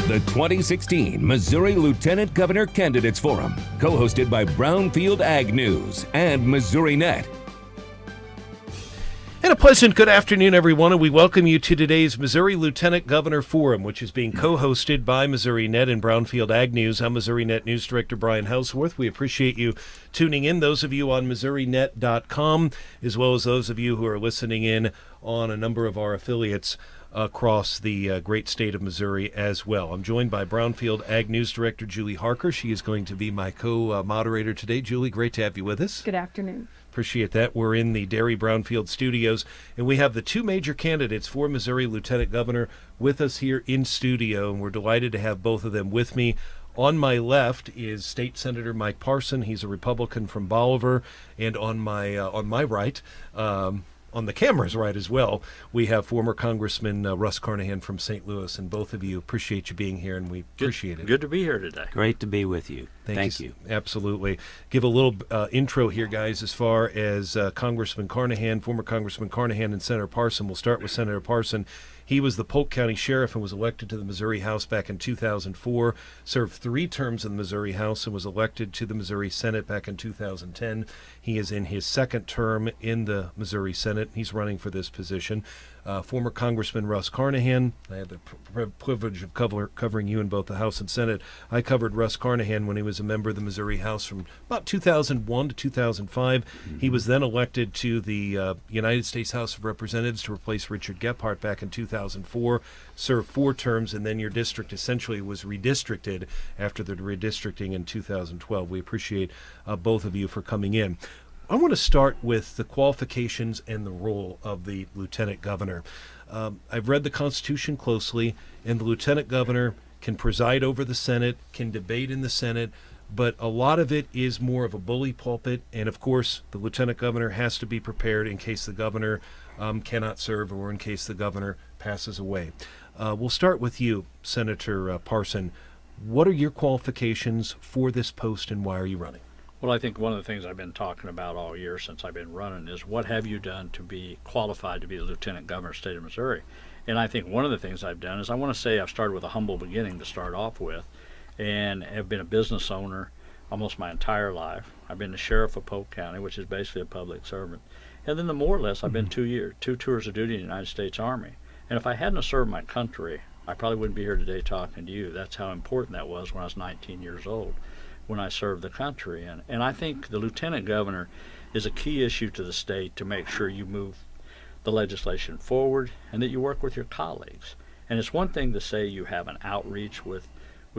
the 2016 Missouri Lieutenant Governor Candidates Forum, co-hosted by Brownfield Ag News and Missouri Net. And a pleasant good afternoon, everyone, and we welcome you to today's Missouri Lieutenant Governor Forum, which is being co-hosted by Missouri Net and Brownfield Ag News. I'm Missouri Net News Director Brian Houseworth. We appreciate you tuning in, those of you on MissouriNet.com, as well as those of you who are listening in on a number of our affiliates across the great state of Missouri as well. I'm joined by Brownfield Ag News Director Julie Harker. She is going to be my co-moderator today. Julie, great to have you with us. Good afternoon. Appreciate that. We're in the Dairy Brownfield studios, and we have the two major candidates for Missouri Lieutenant Governor with us here in studio, and we're delighted to have both of them with me. On my left is State Senator Mike Parson. He's a Republican from Bolivar, and on my right, on the camera's right as well, we have former Congressman Russ Carnahan from St. Louis, and both of you, appreciate you being here, and we appreciate it. Good to be here today. Great to be with you. Thank you. Absolutely. Give a little intro here, guys, as far as Congressman Carnahan, former Congressman Carnahan, and Senator Parson. We'll start with Senator Parson. He was the Polk County Sheriff and was elected to the Missouri House back in 2004, served 3 terms in the Missouri House, and was elected to the Missouri Senate back in 2010. He is in his 2nd term in the Missouri Senate. He's running for this position. Former Congressman Russ Carnahan, I had the privilege of covering you in both the House and Senate. I covered Russ Carnahan when he was a member of the Missouri House from about 2001 to 2005. Mm-hmm. He was then elected to the United States House of Representatives to replace Richard Gephardt back in 2004, served 4 terms, and then your district essentially was redistricted after the redistricting in 2012. We appreciate both of you for coming in. I want to start with the qualifications and the role of the Lieutenant Governor. I've read the Constitution closely, and the Lieutenant Governor can preside over the Senate, can debate in the Senate, but a lot of it is more of a bully pulpit, and of course the Lieutenant Governor has to be prepared in case the Governor cannot serve or in case the Governor passes away. We'll start with you, Senator Parson. What are your qualifications for this post, and why are you running? Well, I think one of the things I've been talking about all year since I've been running is what have you done to be qualified to be the Lieutenant Governor of the state of Missouri? And I think one of the things I've done is I want to say I've started with a humble beginning to start off with, and have been a business owner almost my entire life. I've been the sheriff of Polk County, which is basically a public servant. And then more or less I've been 2 tours of duty in the United States Army. And if I hadn't served my country, I probably wouldn't be here today talking to you. That's how important that was when I was 19 years old, when I served the country. And I think the Lieutenant Governor is a key issue to the state to make sure you move the legislation forward and that you work with your colleagues. And it's one thing to say you have an outreach with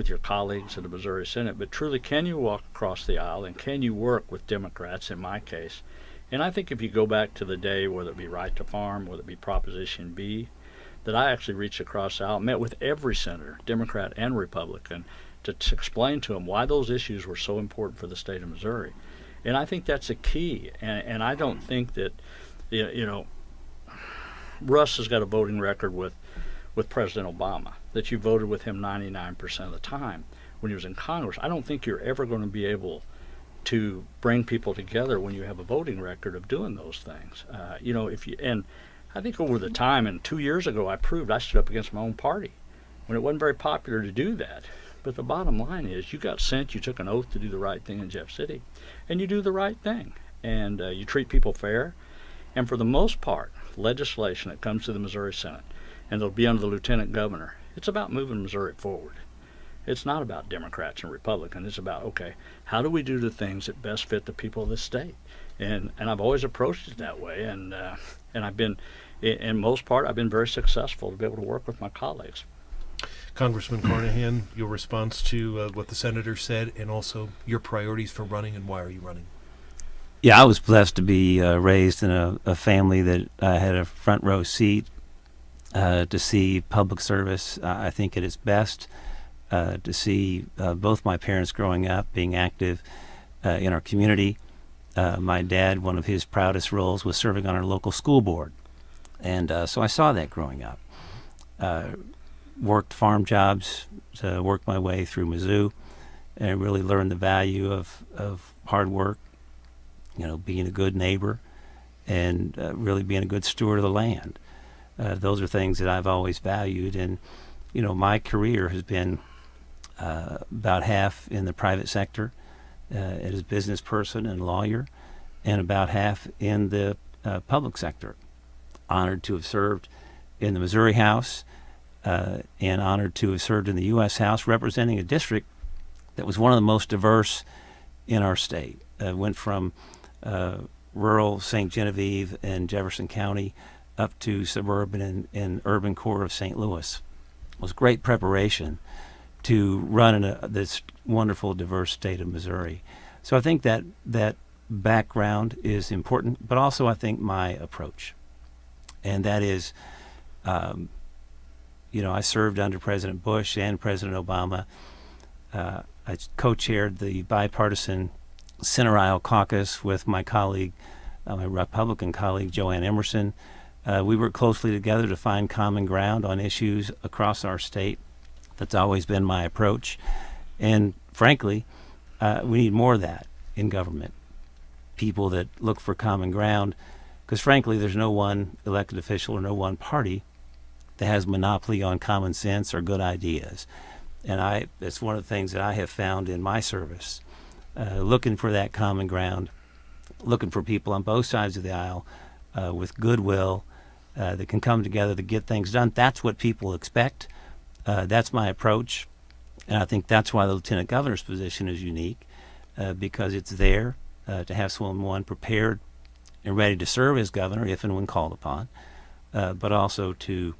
your colleagues in the Missouri Senate, but truly, can you walk across the aisle and can you work with Democrats, in my case? And I think if you go back to the day, whether it be Right to Farm, whether it be Proposition B, that I actually reached across the aisle, met with every senator, Democrat and Republican, to explain to them why those issues were so important for the state of Missouri. And I think that's a key. And I don't think that, Russ has got a voting record with President Obama, that you voted with him 99% of the time when he was in Congress. I don't think you're ever going to be able to bring people together when you have a voting record of doing those things. And I think over the time, and 2 years ago, I proved I stood up against my own party when it wasn't very popular to do that. But the bottom line is you got sent, you took an oath to do the right thing in Jeff City, and you do the right thing. And you treat people fair. And for the most part, legislation that comes to the Missouri Senate, and it'll be under the Lieutenant Governor, it's about moving Missouri forward. It's not about Democrats and Republicans. It's about, okay, how do we do the things that best fit the people of this state? And I've always approached it that way. And I've been, in most part, I've been very successful to be able to work with my colleagues. Congressman Carnahan, your response to what the senator said, and also your priorities for running, and why are you running? Yeah, I was blessed to be raised in a family that had a front row seat to see public service. I think at its best, to see both my parents growing up being active in our community. My dad, one of his proudest roles was serving on our local school board. And so I saw that growing up. Worked farm jobs to work my way through Mizzou and really learned the value of hard work, being a good neighbor and really being a good steward of the land. Those are things that I've always valued. And my career has been about half in the private sector as a business person and lawyer, and about half in the public sector. Honored to have served in the Missouri House and honored to have served in the U.S. House representing a district that was one of the most diverse in our state. Went from rural St. Genevieve and Jefferson County up to suburban and urban core of St. Louis. It was great preparation to run in this wonderful, diverse state of Missouri. So I think that background is important, but also I think my approach. And that is, I served under President Bush and President Obama. I co-chaired the bipartisan Center Aisle Caucus with my colleague, my Republican colleague, Joanne Emerson. We worked closely together to find common ground on issues across our state. That's always been my approach. And frankly, we need more of that in government. People that look for common ground, because frankly, there's no one elected official or no one party that has monopoly on common sense or good ideas. And it's one of the things that I have found in my service, looking for that common ground, looking for people on both sides of the aisle with goodwill that can come together to get things done. That's what people expect. That's my approach. And I think that's why the lieutenant governor's position is unique, because it's there to have someone prepared and ready to serve as governor if and when called upon, but also to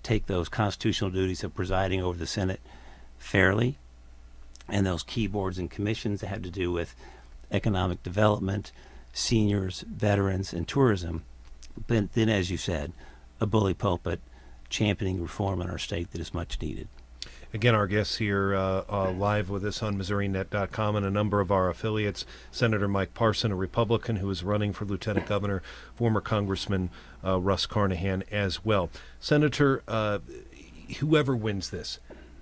take those constitutional duties of presiding over the Senate fairly, and those key boards and commissions that have to do with economic development, seniors, veterans, and tourism. But then, as you said, a bully pulpit championing reform in our state that is much needed. Again, our guests here live with us on MissouriNet.com and a number of our affiliates. Senator Mike Parson, a Republican who is running for Lieutenant Governor, former Congressman Russ Carnahan as well. Senator, whoever wins this,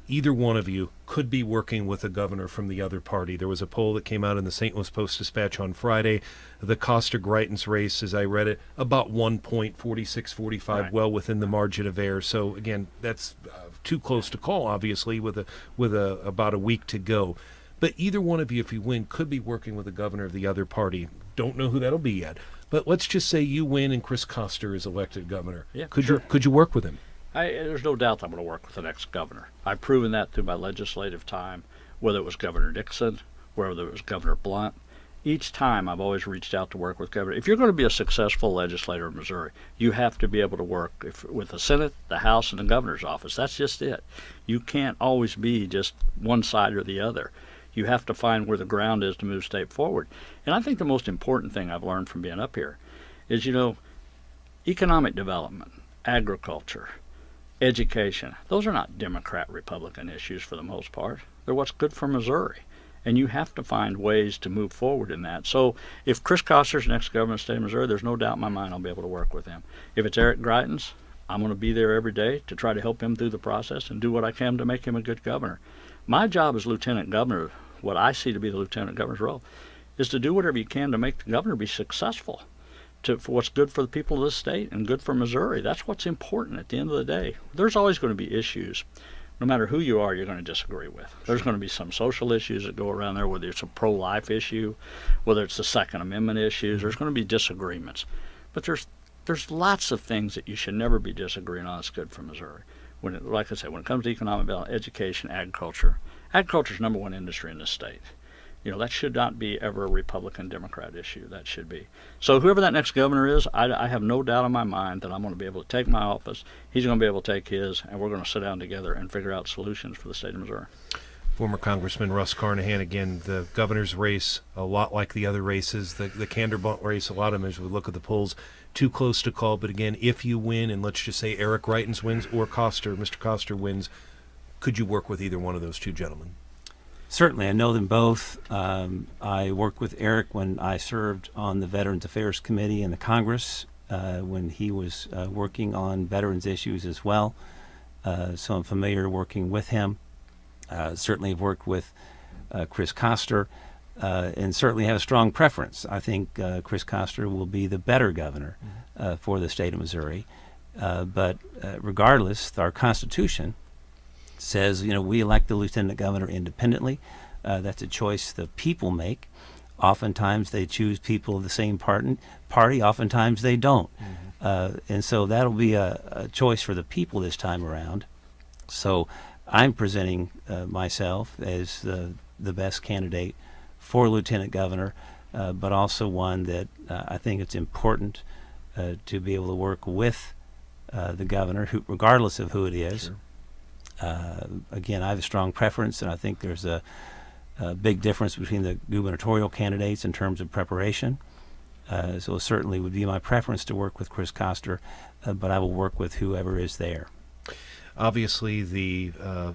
either one of you could be working with a governor from the other party. There was a poll that came out in the St. Louis Post-Dispatch on Friday. The Coster-Greitens race, as I read it, about 1 point, 46-45, right, well within the margin of error. So, again, that's too close to call, obviously, with about a week to go. But either one of you, if you win, could be working with the governor of the other party. Don't know who that'll be yet. But let's just say you win and Chris Coster is elected governor. Yeah, could you work with him? There's no doubt I'm going to work with the next governor. I've proven that through my legislative time, whether it was Governor Nixon, whether it was Governor Blunt. Each time I've always reached out to work with governor. If you're going to be a successful legislator in Missouri, you have to be able to work with the Senate, the House, and the governor's office. That's just it. You can't always be just one side or the other. You have to find where the ground is to move state forward. And I think the most important thing I've learned from being up here is, economic development, agriculture, education, those are not Democrat-Republican issues for the most part. They're what's good for Missouri. And you have to find ways to move forward in that. So if Chris Koster's next governor of the state of Missouri, there's no doubt in my mind I'll be able to work with him. If it's Eric Greitens, I'm going to be there every day to try to help him through the process and do what I can to make him a good governor. My job as lieutenant governor, what I see to be the lieutenant governor's role, is to do whatever you can to make the governor be successful, for what's good for the people of this state and good for Missouri. That's what's important at the end of the day. There's always going to be issues. No matter who you are, you're going to disagree with. There's going to be some social issues that go around there, whether it's a pro-life issue, whether it's the Second Amendment issues. There's going to be disagreements. But there's lots of things that you should never be disagreeing on that's good for Missouri. Like I said, when it comes to economic development, education, agriculture is number one industry in this state. That should not be ever a Republican-Democrat issue. That should be. So whoever that next governor is, I have no doubt in my mind that I'm going to be able to take my office, he's going to be able to take his, and we're going to sit down together and figure out solutions for the state of Missouri. Former Congressman Russ Carnahan, again, the governor's race, a lot like the other races, the Canderbont race, a lot of them, as we look at the polls, too close to call. But again, if you win, and let's just say Eric Greitens wins or Mr. Coster wins, could you work with either one of those two gentlemen? Certainly. I know them both. I worked with Eric when I served on the Veterans Affairs Committee in the Congress when he was working on veterans issues as well. So I'm familiar working with him. Certainly have worked with Chris Coster and certainly have a strong preference. I think Chris Coster will be the better governor for the state of Missouri. But regardless, our Constitution says, we elect the lieutenant governor independently. That's a choice the people make. Oftentimes they choose people of the same party. Oftentimes they don't. And so that'll be a choice for the people this time around. So I'm presenting myself as the best candidate for lieutenant governor, but also one that I think it's important to be able to work with the governor, regardless of who it is. Sure. Again, I have a strong preference, and I think there's a big difference between the gubernatorial candidates in terms of preparation. So it certainly would be my preference to work with Chris Koster, but I will work with whoever is there. Obviously, the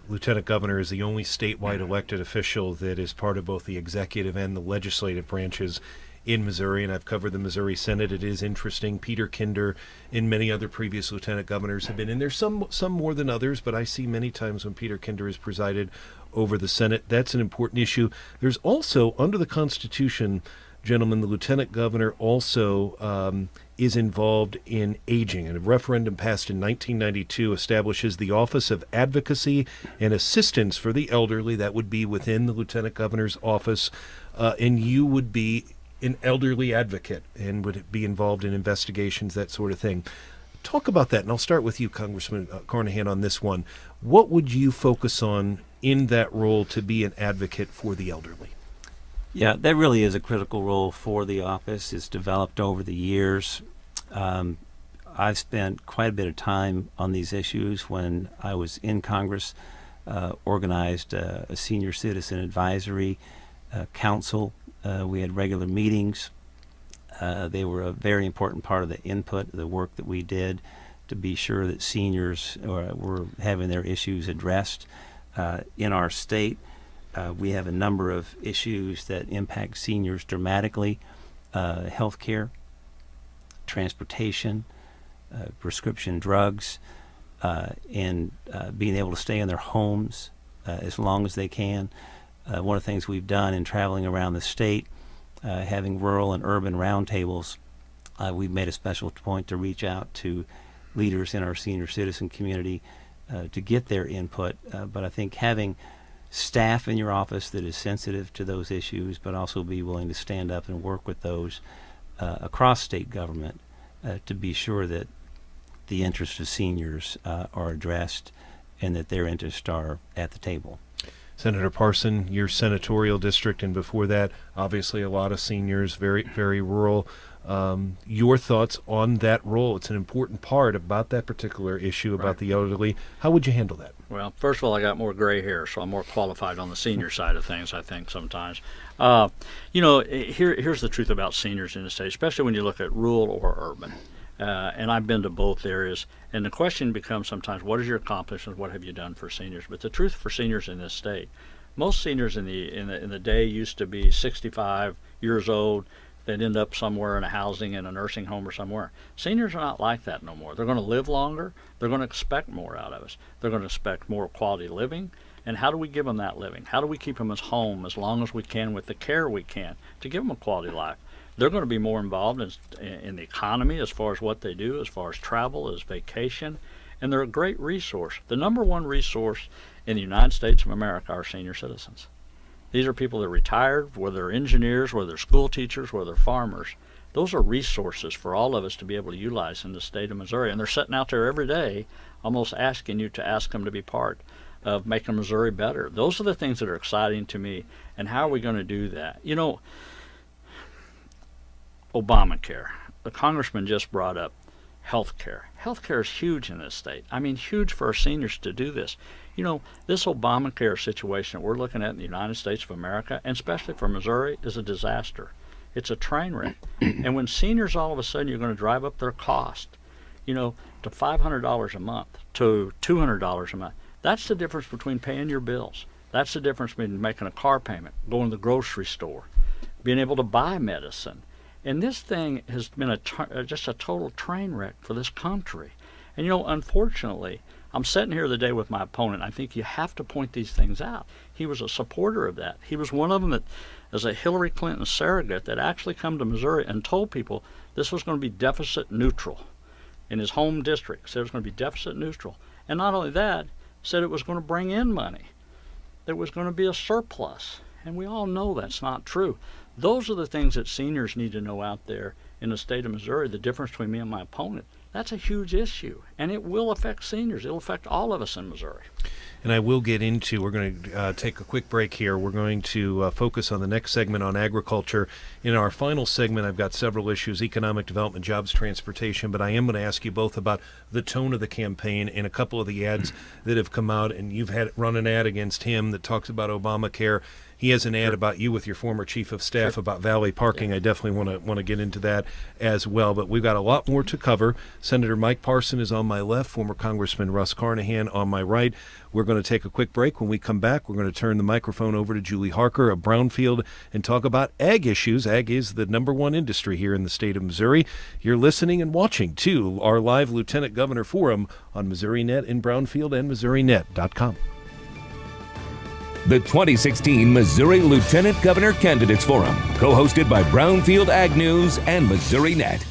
lieutenant governor is the only statewide elected official that is part of both the executive and the legislative branches in Missouri, and I've covered the Missouri Senate. It is interesting. Peter Kinder and many other previous lieutenant governors have been in there, some more than others, but I see many times when Peter Kinder has presided over the Senate. That's an important issue. There's also, under the Constitution, gentlemen, the lieutenant governor also is involved in aging, and a referendum passed in 1992 establishes the Office of Advocacy and Assistance for the Elderly. That would be within the lieutenant governor's office, and you would be an elderly advocate and would be involved in investigations, that sort of thing. Talk about that, and I'll start with you, Congressman Carnahan, on this one. What would you focus on in that role to be an advocate for the elderly? Yeah, that really is a critical role for the office. It's developed over the years. I've spent quite a bit of time on these issues. When I was in Congress, organized a senior citizen advisory council. We had regular meetings. They were a very important part of the input, the work that we did to be sure that seniors were having their issues addressed in our state. We have a number of issues that impact seniors dramatically: health care, transportation, prescription drugs, and being able to stay in their homes as long as they can. One of the things we've done in traveling around the state, having rural and urban roundtables, we've made a special point to reach out to leaders in our senior citizen community to get their input. But I think having staff in your office that is sensitive to those issues, but also be willing to stand up and work with those across state government to be sure that the interests of seniors are addressed and that their interests are at the table. Senator Parson, your senatorial district, and before that, obviously a lot of seniors, very, very rural. Your thoughts on that role? It's an important part about that particular issue about the elderly. How would you handle that? Well, first of all, I got more gray hair, so I'm more qualified on the senior side of things, I think, sometimes. Here's the truth about seniors in the state, especially when you look at rural or urban. And I've been to both areas, and the question becomes sometimes, what is your accomplishment? What have you done for seniors? But the truth for seniors in this state, most seniors in the day used to be 65 years old. They'd end up somewhere in a housing, in a nursing home or somewhere. Seniors are not like that no more. They're going to live longer. They're going to expect more out of us. They're going to expect more quality living. And how do we give them that living? How do we keep them as home as long as we can with the care we can to give them a quality life? They're going to be more involved in the economy as far as what they do, as far as travel, as vacation, and they're a great resource. The number one resource in the United States of America are senior citizens. These are people that are retired, whether they're engineers, whether they're school teachers, whether they're farmers. Those are resources for all of us to be able to utilize in the state of Missouri, and they're sitting out there every day almost asking you to ask them to be part of making Missouri better. Those are the things that are exciting to me, and how are we going to do that? You know, Obamacare. The congressman just brought up health care. Health care is huge in this state. I mean, huge for our seniors to do this. You know, this Obamacare situation that we're looking at in the United States of America, and especially for Missouri, is a disaster. It's a train wreck. And when seniors all of a sudden, you're going to drive up their cost, to $500 a month, to $200 a month. That's the difference between paying your bills. That's the difference between making a car payment, going to the grocery store, being able to buy medicine. And this thing has been just a total train wreck for this country. And, unfortunately, I'm sitting here the day with my opponent. I think you have to point these things out. He was a supporter of that. He was one of them that, as a Hillary Clinton surrogate, that actually come to Missouri and told people this was going to be deficit neutral. In his home district, said it was going to be deficit neutral. And not only that, said it was going to bring in money. There was going to be a surplus. And we all know that's not true. Those are the things that seniors need to know out there in the state of Missouri, the difference between me and my opponent. That's a huge issue, and it will affect seniors. It'll affect all of us in Missouri. And I will get into, we're going to take a quick break here. We're going to focus on the next segment on agriculture. In our final segment, I've got several issues: economic development, jobs, transportation, but I am going to ask you both about the tone of the campaign and a couple of the ads that have come out, and you've had run an ad against him that talks about Obamacare. He has an ad about you with your former chief of staff about valet parking. I definitely want to get into that as well. But we've got a lot more to cover. Senator Mike Parson is on my left, former Congressman Russ Carnahan on my right. We're going to take a quick break. When we come back, we're going to turn the microphone over to Julie Harker of Brownfield and talk about ag issues. Ag is the #1 industry here in the state of Missouri. You're listening and watching to our live Lieutenant Governor Forum on MissouriNet in Brownfield and MissouriNet.com. The 2016 Missouri Lieutenant Governor Candidates Forum, co-hosted by Brownfield Ag News and MissouriNet.